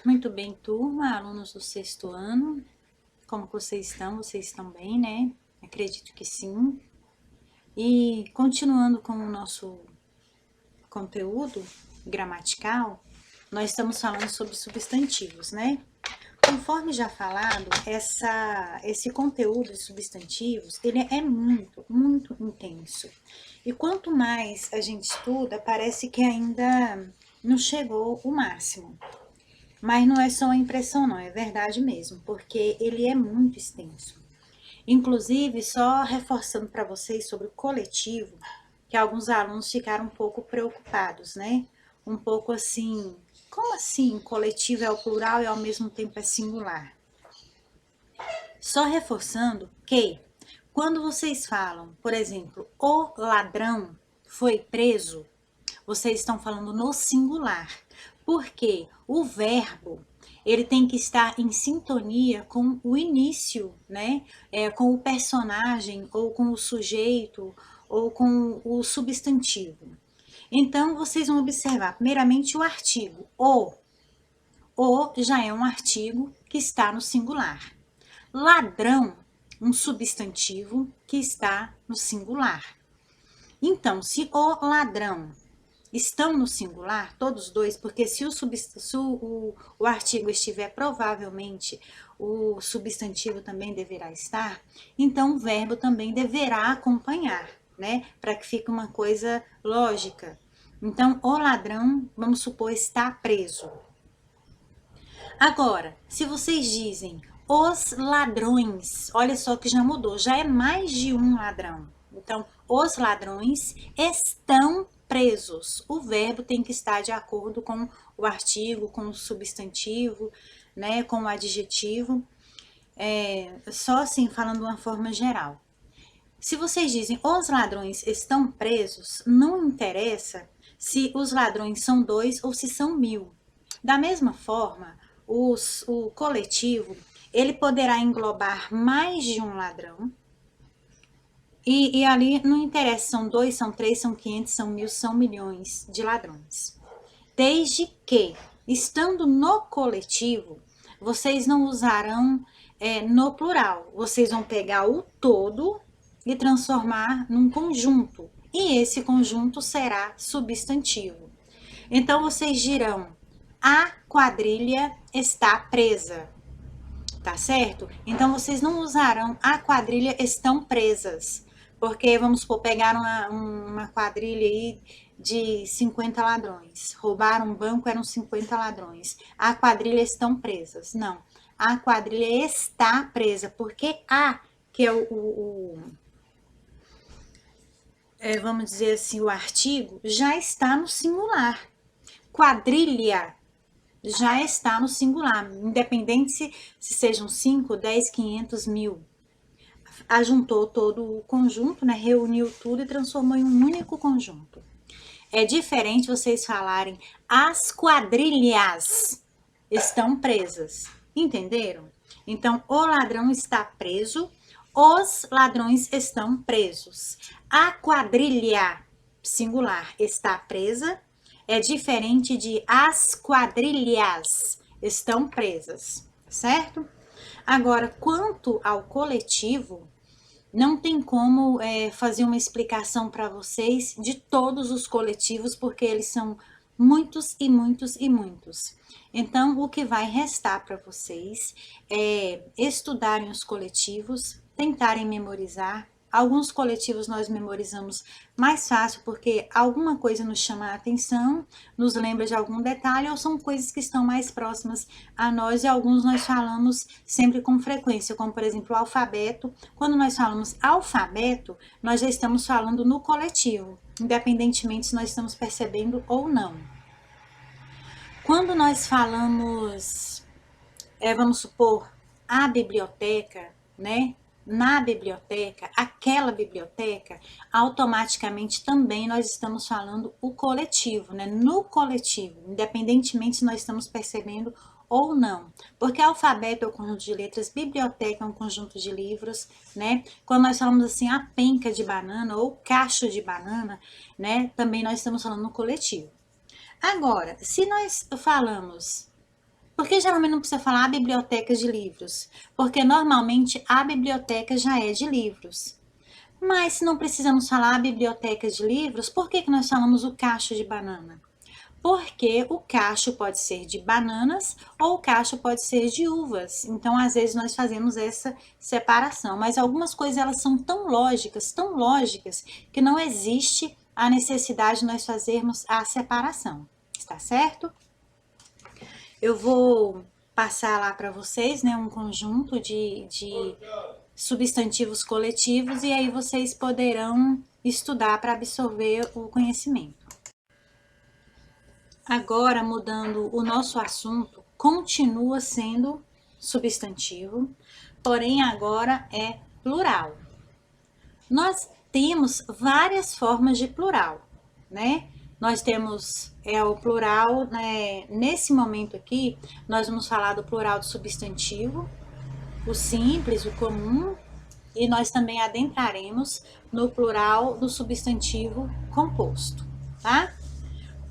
Muito bem, turma, alunos do sexto ano. Como que vocês estão? Vocês estão bem, né? Acredito que sim. E continuando com o nosso conteúdo gramatical, nós estamos falando sobre substantivos, né? Conforme já falado, esse conteúdo de substantivos, ele é muito intenso. E quanto mais a gente estuda, parece que ainda não chegou o máximo. Mas não é só uma impressão não, é verdade mesmo, porque ele é muito extenso. Inclusive, só reforçando para vocês sobre o coletivo, que alguns alunos ficaram um pouco preocupados, né? Um pouco assim, como assim coletivo é o plural e ao mesmo tempo é singular? Só reforçando que quando vocês falam, por exemplo, o ladrão foi preso, vocês estão falando no singular, porque o verbo ele tem que estar em sintonia com o início, né? Com o personagem, ou com o sujeito, ou com o substantivo. Então, vocês vão observar, primeiramente, o artigo. O já é um artigo que está no singular. Ladrão, um substantivo que está no singular. Então, se o ladrão estão no singular, todos dois, porque se o artigo estiver, provavelmente o substantivo também deverá estar, então o verbo também deverá acompanhar, né? Para que fique uma coisa lógica. Então, o ladrão, vamos supor, está preso. Agora, se vocês dizem os ladrões, olha só que já mudou, já é mais de um ladrão. Então, os ladrões estão presos. O verbo tem que estar de acordo com o artigo, com o substantivo, né, com o adjetivo. Só assim, falando de uma forma geral. Se vocês dizem os ladrões estão presos, não interessa se os ladrões são 2 ou se são 1000. Da mesma forma, o coletivo ele poderá englobar mais de um ladrão, e ali não interessa, são 2, são 3, são 500, são 1000, são milhões de ladrões. Desde que, estando no coletivo, vocês não usarão no plural. Vocês vão pegar o todo e transformar num conjunto. E esse conjunto será substantivo. Então, vocês dirão, a quadrilha está presa. Tá certo? Então, vocês não usarão a quadrilha estão presas. Porque, vamos supor, pegaram uma quadrilha aí de 50 ladrões. Roubaram um banco, eram 50 ladrões. A quadrilha estão presas. Não. A quadrilha está presa. Porque a, que é vamos dizer assim, o artigo, já está no singular. Quadrilha já está no singular, independente se sejam 5, 10, 500, 1000. Ajuntou todo o conjunto, né? Reuniu tudo e transformou em um único conjunto. É diferente vocês falarem as quadrilhas estão presas. Entenderam? Então, o ladrão está preso, os ladrões estão presos. A quadrilha singular está presa, é diferente de as quadrilhas estão presas, certo? Agora, quanto ao coletivo, não tem como fazer uma explicação para vocês de todos os coletivos, porque eles são muitos e muitos e muitos. Então, o que vai restar para vocês é estudarem os coletivos, tentarem memorizar. Alguns coletivos nós memorizamos mais fácil porque alguma coisa nos chama a atenção, nos lembra de algum detalhe, ou são coisas que estão mais próximas a nós, e alguns nós falamos sempre com frequência, como por exemplo o alfabeto. Quando nós falamos alfabeto, nós já estamos falando no coletivo, independentemente se nós estamos percebendo ou não. Quando nós falamos, vamos supor, a biblioteca, né? Na biblioteca, aquela biblioteca, automaticamente também nós estamos falando o coletivo, né? No coletivo, independentemente se nós estamos percebendo ou não. Porque alfabeto é um conjunto de letras, biblioteca é um conjunto de livros, né? Quando nós falamos assim, a penca de banana ou cacho de banana, né? Também nós estamos falando no coletivo. Agora, se nós falamos Por que geralmente não precisa falar bibliotecas de livros? Porque normalmente a biblioteca já é de livros. Mas se não precisamos falar biblioteca de livros, por que nós falamos o cacho de banana? Porque o cacho pode ser de bananas ou o cacho pode ser de uvas. Então, às vezes, nós fazemos essa separação. Mas algumas coisas elas são tão lógicas, que não existe a necessidade de nós fazermos a separação. Está certo? Eu vou passar lá para vocês, né, um conjunto de substantivos coletivos e aí vocês poderão estudar para absorver o conhecimento. Agora, mudando o nosso assunto, continua sendo substantivo, porém agora é plural. Nós temos várias formas de plural, né? Nós temos o plural, né? Nesse momento aqui, nós vamos falar do plural do substantivo, o simples, o comum, e nós também adentraremos no plural do substantivo composto, tá?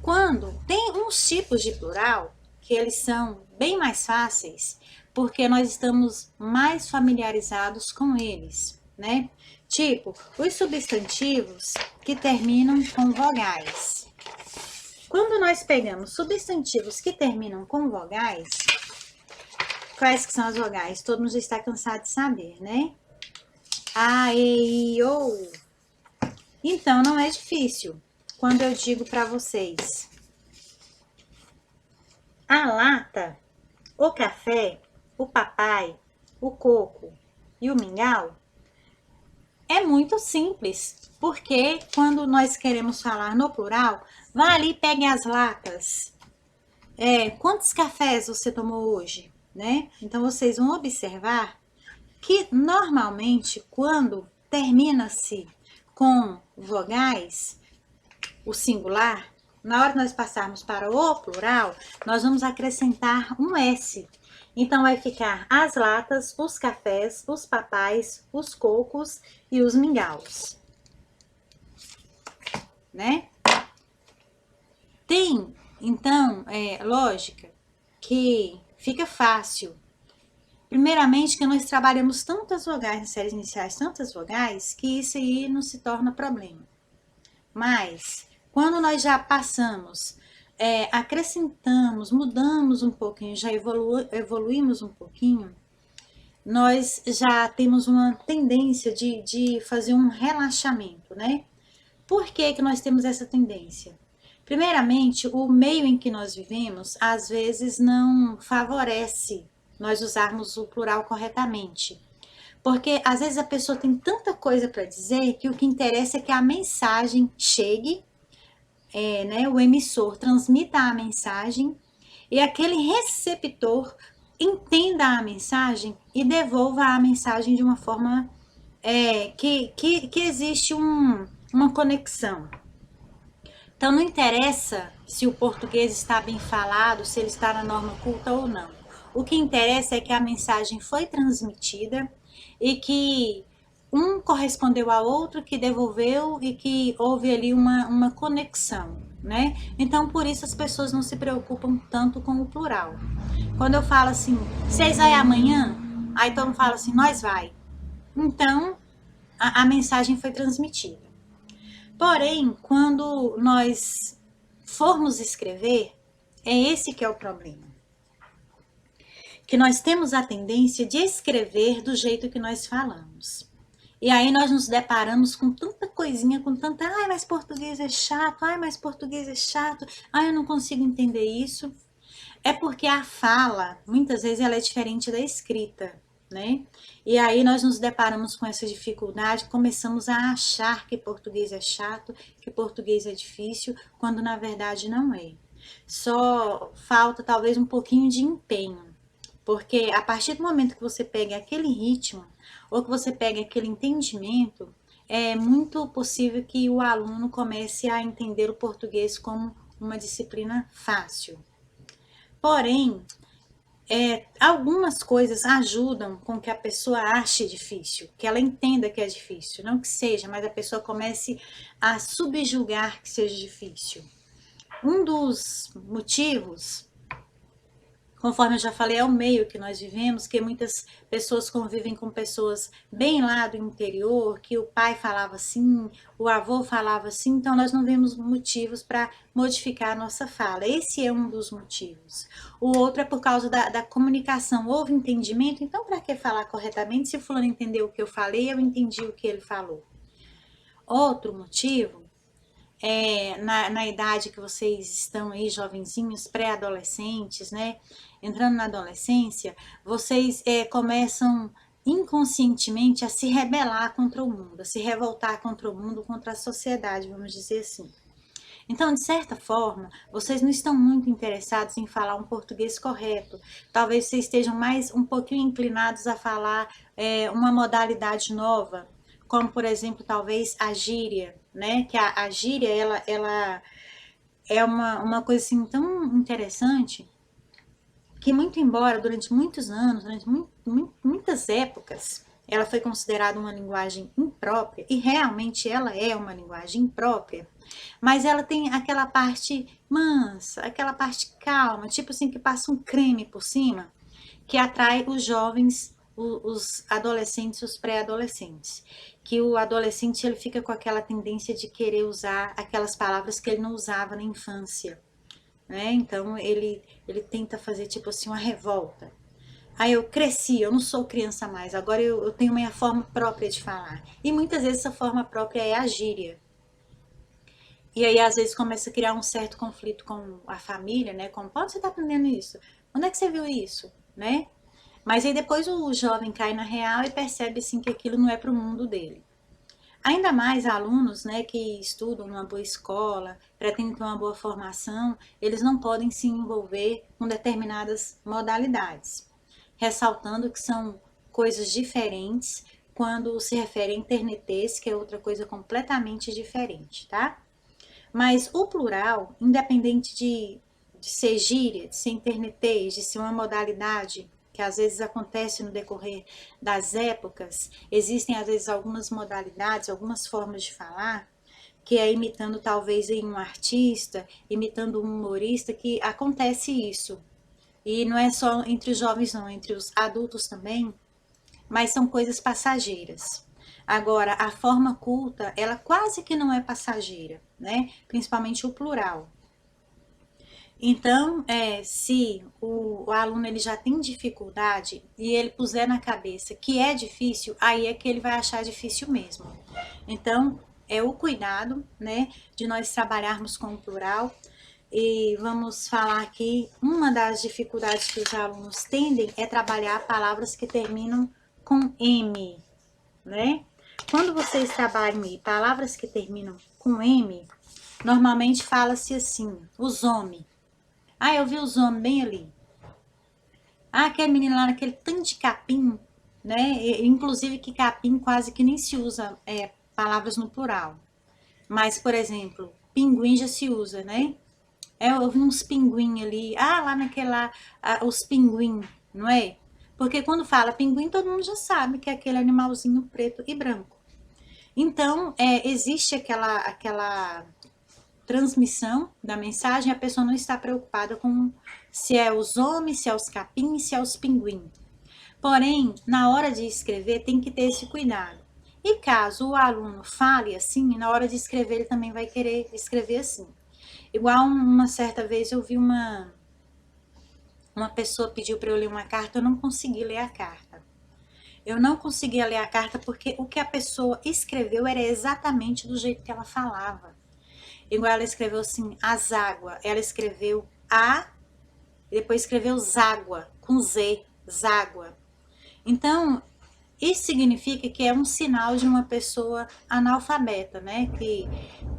Quando tem uns tipos de plural que eles são bem mais fáceis, porque nós estamos mais familiarizados com eles, né? Tipo, os substantivos que terminam com vogais. Quando nós pegamos substantivos que terminam com vogais, quais que são as vogais? Todo mundo já está cansado de saber, né? A, E, I, O. Então, não é difícil quando eu digo para vocês a lata, o café, o papai, o coco e o mingau. É muito simples, porque quando nós queremos falar no plural, vá ali e pegue as latas. Quantos cafés você tomou hoje, né? Então, vocês vão observar que normalmente quando termina-se com vogais, o singular, na hora que nós passarmos para o plural, nós vamos acrescentar um S. Então vai ficar as latas, os cafés, os papais, os cocos e os mingaus, né? Tem, então, lógica que fica fácil. Primeiramente, que nós trabalhamos tantas vogais nas séries iniciais, tantas vogais, que isso aí não se torna problema. Mas, quando nós já passamos, acrescentamos, mudamos um pouquinho, já evoluímos um pouquinho, nós já temos uma tendência de fazer um relaxamento, né? Por que que nós temos essa tendência? Primeiramente, o meio em que nós vivemos, às vezes, não favorece nós usarmos o plural corretamente. Porque, às vezes, a pessoa tem tanta coisa para dizer que o que interessa é que a mensagem chegue, né, o emissor transmita a mensagem e aquele receptor entenda a mensagem e devolva a mensagem de uma forma que existe uma conexão. Então, não interessa se o português está bem falado, se ele está na norma culta ou não. O que interessa é que a mensagem foi transmitida e que um correspondeu ao outro, que devolveu e que houve ali uma conexão, né? Então, por isso as pessoas não se preocupam tanto com o plural. Quando eu falo assim, vocês vai amanhã? Aí todo mundo fala assim, nós vai. Então, a mensagem foi transmitida. Porém, quando nós formos escrever, é esse que é o problema. Que nós temos a tendência de escrever do jeito que nós falamos. E aí nós nos deparamos com tanta coisinha, com tanta, ai, mas português é chato, ai, mas português é chato, ai, eu não consigo entender isso. É porque a fala, muitas vezes, ela é diferente da escrita, né? E aí nós nos deparamos com essa dificuldade, começamos a achar que português é chato, que português é difícil, quando na verdade não é. Só falta talvez um pouquinho de empenho, porque a partir do momento que você pega aquele ritmo, ou que você pega aquele entendimento, é muito possível que o aluno comece a entender o português como uma disciplina fácil. Porém, algumas coisas ajudam com que a pessoa ache difícil, que ela entenda que é difícil, não que seja, mas a pessoa comece a subjugar que seja difícil. Um dos motivos, Conforme eu já falei, é o meio que nós vivemos, que muitas pessoas convivem com pessoas bem lá do interior, que o pai falava assim, o avô falava assim, então nós não vemos motivos para modificar a nossa fala. Esse é um dos motivos. O outro é por causa da comunicação. Houve entendimento, então para que falar corretamente? Se o fulano entendeu o que eu falei, eu entendi o que ele falou. Outro motivo na idade que vocês estão aí, jovenzinhos, pré-adolescentes, né? Entrando na adolescência, vocês começam inconscientemente a se rebelar contra o mundo, a se revoltar contra o mundo, contra a sociedade, vamos dizer assim. Então, de certa forma, vocês não estão muito interessados em falar um português correto. Talvez vocês estejam mais um pouquinho inclinados a falar uma modalidade nova, como, por exemplo, talvez a gíria, né? Que a gíria, ela é uma coisa assim tão interessante que, muito embora durante muitos anos, durante muitas épocas, ela foi considerada uma linguagem imprópria, e realmente ela é uma linguagem imprópria, mas ela tem aquela parte mansa, aquela parte calma, tipo assim, que passa um creme por cima, que atrai os jovens, os adolescentes, os pré-adolescentes. Que o adolescente ele fica com aquela tendência de querer usar aquelas palavras que ele não usava na infância, né? Então ele tenta fazer tipo assim uma revolta. Aí eu cresci, eu não sou criança mais, agora eu tenho minha forma própria de falar. E muitas vezes essa forma própria é a gíria. E aí às vezes começa a criar um certo conflito com a família, né? Como, pode você tá aprendendo isso? Onde é que você viu isso? Né? Mas aí depois o jovem cai na real e percebe assim que aquilo não é para o mundo dele. Ainda mais alunos, né, que estudam numa boa escola, pretendem ter uma boa formação, eles não podem se envolver com determinadas modalidades. Ressaltando que são coisas diferentes quando se refere a internetês, que é outra coisa completamente diferente, tá? Mas o plural, independente de ser gíria, de ser internetês, de ser uma modalidade, que às vezes acontece no decorrer das épocas, existem às vezes algumas modalidades, algumas formas de falar, que é imitando talvez em um artista, imitando um humorista, que acontece isso. E não é só entre os jovens não, entre os adultos também, mas são coisas passageiras. Agora, a forma culta, ela quase que não é passageira, né? Principalmente o plural. Então, se o aluno ele já tem dificuldade e ele puser na cabeça que é difícil, aí é que ele vai achar difícil mesmo. Então, é o cuidado, né, de nós trabalharmos com o plural. E vamos falar aqui, uma das dificuldades que os alunos tendem é trabalhar palavras que terminam com M, né? Quando vocês trabalham aí palavras que terminam com M, normalmente fala-se assim, os homens. Ah, eu vi os homens bem ali. Ah, aquele menino lá naquele tanto de capim, né? Inclusive que capim quase que nem se usa palavras no plural. Mas, por exemplo, pinguim já se usa, né? Eu vi uns pinguim ali. Ah, lá naquele lá, os pinguim, não é? Porque quando fala pinguim, todo mundo já sabe que é aquele animalzinho preto e branco. Então, existe aquela transmissão da mensagem, a pessoa não está preocupada com se é os homens, se é os capins, se é os pinguins. Porém, na hora de escrever, tem que ter esse cuidado. E caso o aluno fale assim, na hora de escrever, ele também vai querer escrever assim. Igual uma certa vez eu vi uma pessoa pediu para eu ler uma carta, eu não consegui ler a carta. Eu não conseguia ler a carta porque o que a pessoa escreveu era exatamente do jeito que ela falava. Igual ela escreveu assim, azágua. Ela escreveu A, e depois escreveu zágua, com Z, zágua. Então, isso significa que é um sinal de uma pessoa analfabeta, né?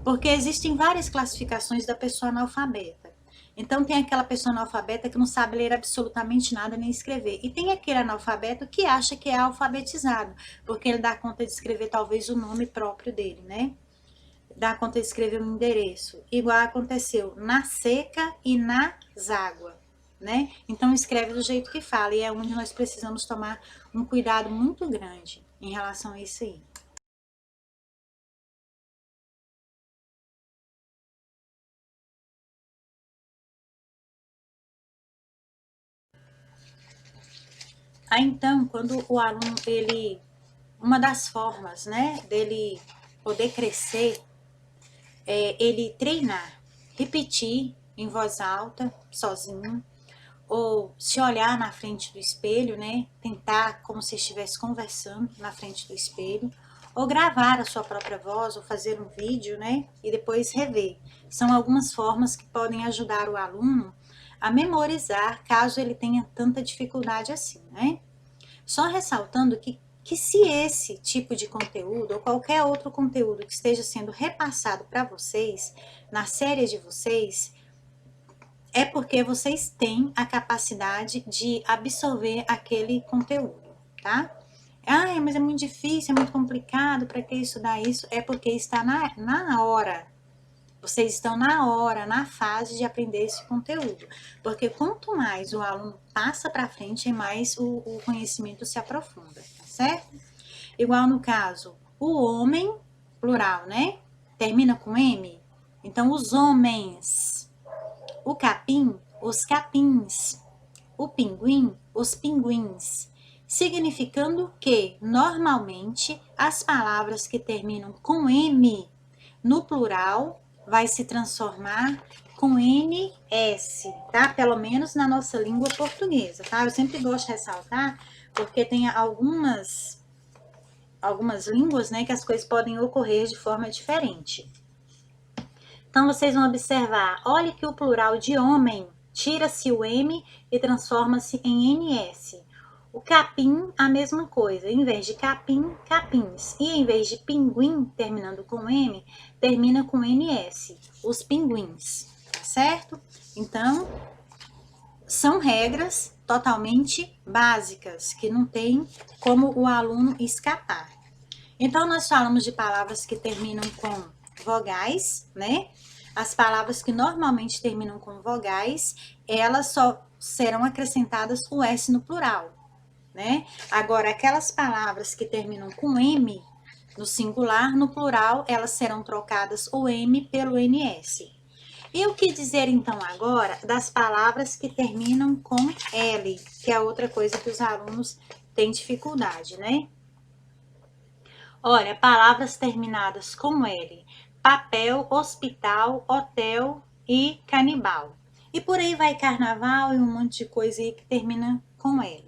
Porque existem várias classificações da pessoa analfabeta. Então, tem aquela pessoa analfabeta que não sabe ler absolutamente nada nem escrever. E tem aquele analfabeto que acha que é alfabetizado, porque ele dá conta de escrever talvez o nome próprio dele, né? Dá conta de escrever um endereço. Igual aconteceu na seca e na zágua, né? Então, escreve do jeito que fala. E é onde nós precisamos tomar um cuidado muito grande em relação a isso aí. Aí, então, quando o aluno, uma das formas, né, dele poder crescer é ele treinar, repetir em voz alta, sozinho, ou se olhar na frente do espelho, né, tentar como se estivesse conversando na frente do espelho, ou gravar a sua própria voz, ou fazer um vídeo, né, e depois rever. São algumas formas que podem ajudar o aluno a memorizar, caso ele tenha tanta dificuldade assim, né. Só ressaltando que se esse tipo de conteúdo ou qualquer outro conteúdo que esteja sendo repassado para vocês, na série de vocês, é porque vocês têm a capacidade de absorver aquele conteúdo, tá? Ah, mas é muito difícil, é muito complicado, para que estudar isso? É porque está na hora. Vocês estão na hora, na fase de aprender esse conteúdo. Porque quanto mais o aluno passa para frente, mais o conhecimento se aprofunda, tá certo? Igual no caso, o homem, plural, né? Termina com M. Então, os homens. O capim, os capins. O pinguim, os pinguins. Significando que, normalmente, as palavras que terminam com M no plural vai se transformar com NS, tá? Pelo menos na nossa língua portuguesa, tá? Eu sempre gosto de ressaltar, porque tem algumas línguas, né, que as coisas podem ocorrer de forma diferente. Então, vocês vão observar, olha que o plural de homem, tira-se o M e transforma-se em NS. O capim, a mesma coisa. Em vez de capim, capins. E em vez de pinguim, terminando com M, termina com NS. Os pinguins, tá certo? Então, são regras totalmente básicas, que não tem como o aluno escapar. Então, nós falamos de palavras que terminam com vogais, né? As palavras que normalmente terminam com vogais, elas só serão acrescentadas o S no plural, né? Agora, aquelas palavras que terminam com M no singular, no plural, elas serão trocadas o M pelo NS. E o que dizer então agora das palavras que terminam com L, que é outra coisa que os alunos têm dificuldade, né? Olha, palavras terminadas com L: papel, hospital, hotel e canibal. E por aí vai carnaval e um monte de coisa aí que termina com L.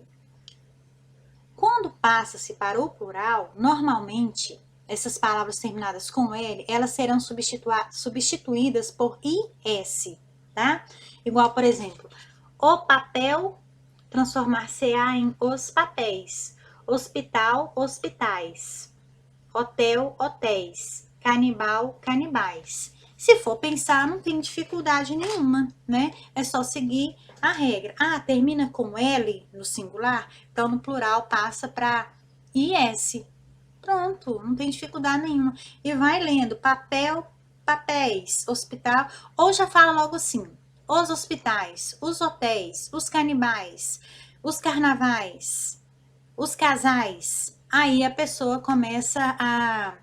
Quando passa-se para o plural, normalmente essas palavras terminadas com L, elas serão substituídas por IS, tá? Igual, por exemplo, o papel transformar-se-á em os papéis, hospital, hospitais, hotel, hotéis, canibal, canibais. Se for pensar, não tem dificuldade nenhuma, né? É só seguir a regra. Ah, termina com L no singular, então no plural passa para IS. Pronto, não tem dificuldade nenhuma. E vai lendo papel, papéis, hospital, ou já fala logo assim: os hospitais, os hotéis, os canibais, os carnavais, os casais. Aí a pessoa começa a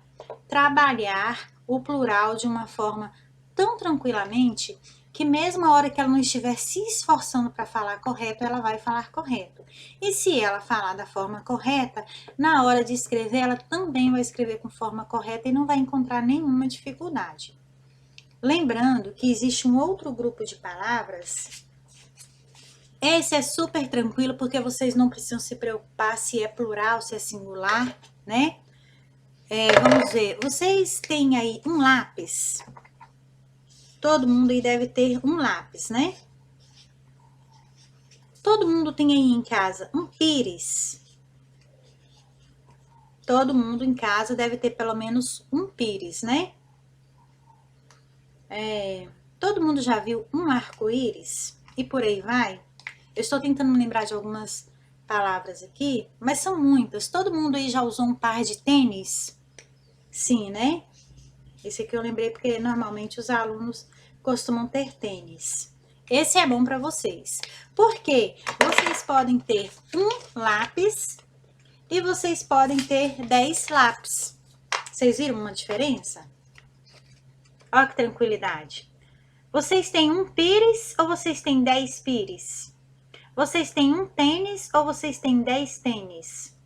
trabalhar o plural de uma forma tão tranquilamente que mesmo a hora que ela não estiver se esforçando para falar correto, ela vai falar correto. E se ela falar da forma correta, na hora de escrever, ela também vai escrever com forma correta e não vai encontrar nenhuma dificuldade. Lembrando que existe um outro grupo de palavras. Esse é super tranquilo, porque vocês não precisam se preocupar se é plural, se é singular, né? Vamos ver, vocês têm aí um lápis? Todo mundo aí deve ter um lápis, né? Todo mundo tem aí em casa um pires. Todo mundo em casa deve ter pelo menos um pires, né? Todo mundo já viu um arco-íris? E por aí vai? Eu estou tentando me lembrar de algumas palavras aqui, mas são muitas. Todo mundo aí já usou um par de tênis? Sim, né? Esse aqui eu lembrei porque normalmente os alunos costumam ter tênis. Esse é bom para vocês. Porque vocês podem ter um lápis e vocês podem ter 10 lápis. Vocês viram uma diferença? Olha que tranquilidade. Vocês têm um pires ou vocês têm 10 pires? Vocês têm um tênis ou vocês têm 10 tênis?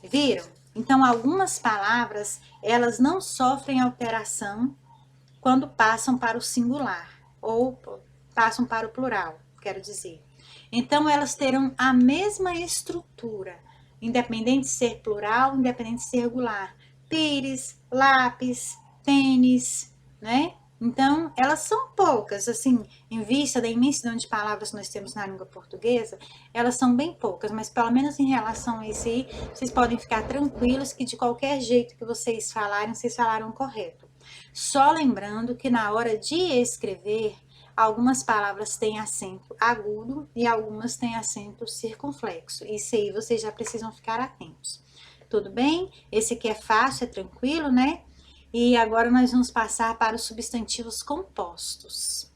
Viram? Então, algumas palavras, elas não sofrem alteração quando passam para o singular, ou passam para o plural, quero dizer. Então, elas terão a mesma estrutura, independente de ser plural, independente de ser regular. Pires, lápis, tênis, né? Então, elas são poucas, assim, em vista da imensidão de palavras que nós temos na língua portuguesa, elas são bem poucas, mas pelo menos em relação a isso aí, vocês podem ficar tranquilos que de qualquer jeito que vocês falarem, vocês falaram correto. Só lembrando que na hora de escrever, algumas palavras têm acento agudo e algumas têm acento circunflexo. Isso aí vocês já precisam ficar atentos. Tudo bem? Esse aqui é fácil, é tranquilo, né? E agora nós vamos passar para os substantivos compostos.